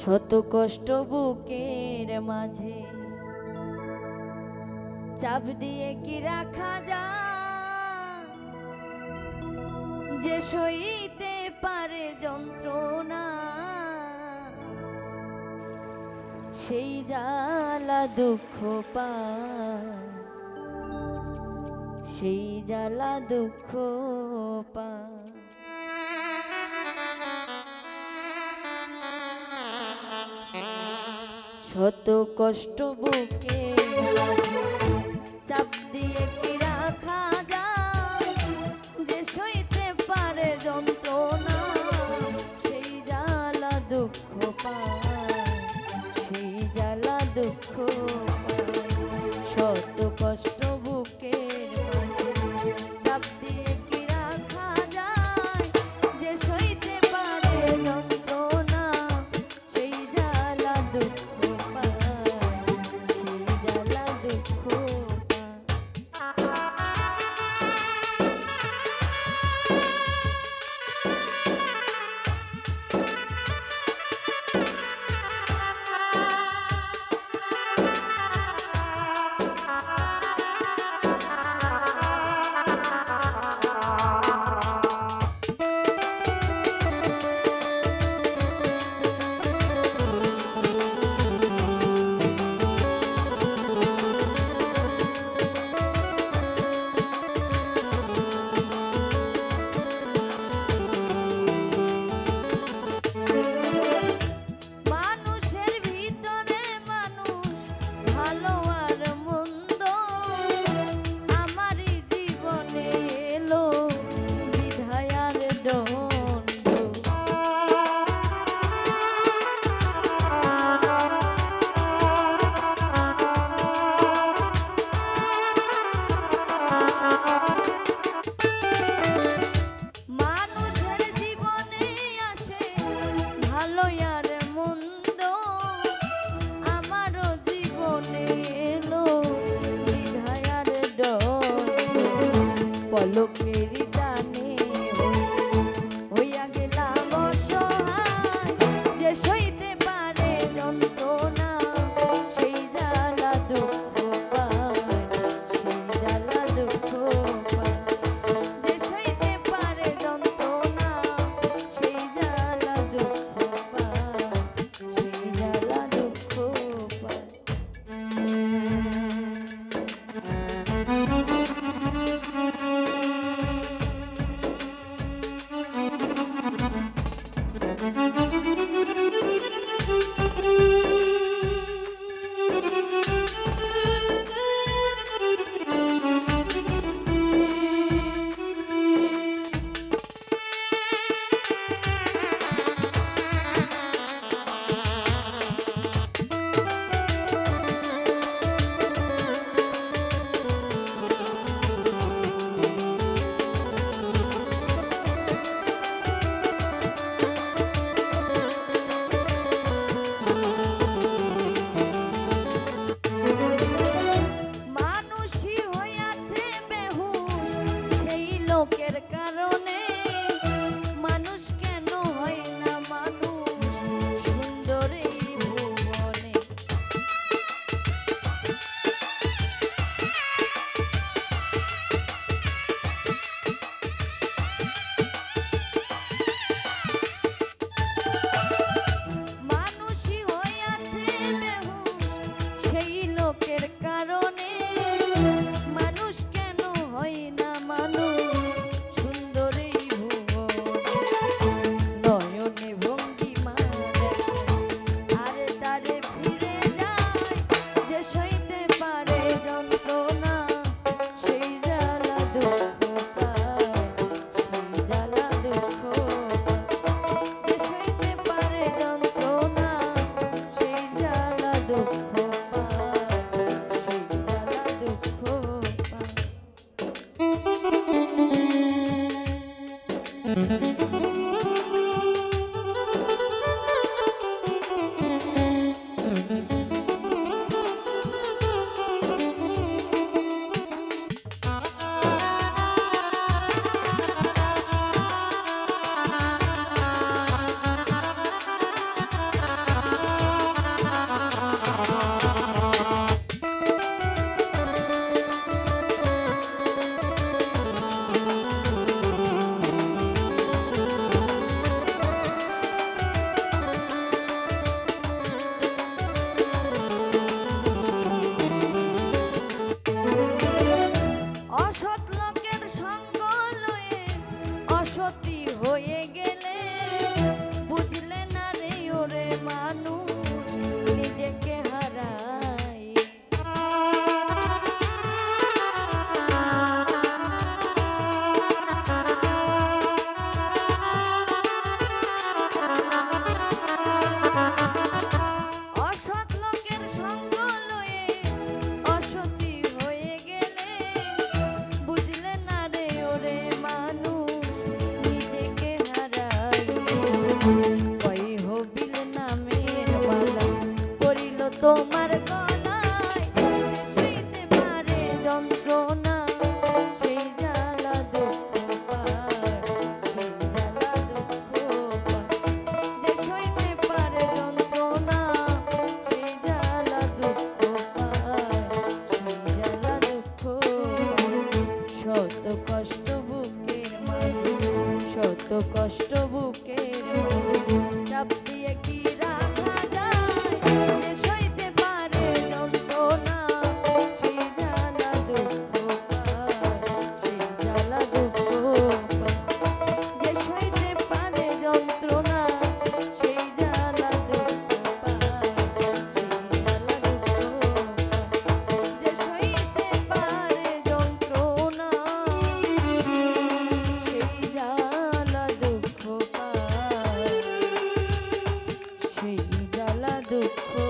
শত কষ্ট বুকের মাঝে চাপ দিয়ে কি রাখা যায়, যে সইতে পারে যন্ত্রণা সেই জ্বালা দুঃখ পায়, সেই জ্বালা দুঃখ পায়। শত কষ্ট বুকে চাপ দিয়ে কি রাখা যায়, যে সইতে পারে যন্ত্রণা সেই জ্বালা দুঃখ পায়, সেই জ্বালা দুঃখ পায়। শত কষ্ট বুকের মাঝে চাপ দিয়ে কি রাখা যায়, যে সইতে পারে যন্ত্রণা সেই জ্বালা দুঃখ পায়, সেই জ্বালা দুঃখ পলকের টানে হইয়া গেলাম অসহায়, যে সইতে পারে যন্ত্রণা সেই জ্বালা দুঃখ পায়, সেই জ্বালা দুঃখ পায়। যে সইতে পারে যন্ত্রণা সেই জ্বালা দুঃখ পায়, সেই জ্বালা দুঃখ পায়। তোমার গলায় যে সইতে পারে যন্ত্রণা সেই জ্বালা দুঃখ পায় সেই জ্বালা দুঃখ পায় যে সইতে পারে যন্ত্রণা সেই জ্বালা দুঃখ পায় সেই জ্বালা দুঃখ শত কষ্ট বুকের মাঝে শত কষ্ট বুকের মাঝে চাপ দিয়ে কি রাখা যায় যে সইতে পারে যন্ত্রণা সেই জ্বালা দুঃখ পায় সেই জ্বালা দুঃখ পায় যে সইতে পারে যন্ত্রণা সেই জ্বালা দুঃখ পায় সেই জ্বালা দুঃখ পায় যে সইতে পারে যন্ত্রণা সেই জ্বালা দুঃখ পায় সেই জ্বালা দুঃখ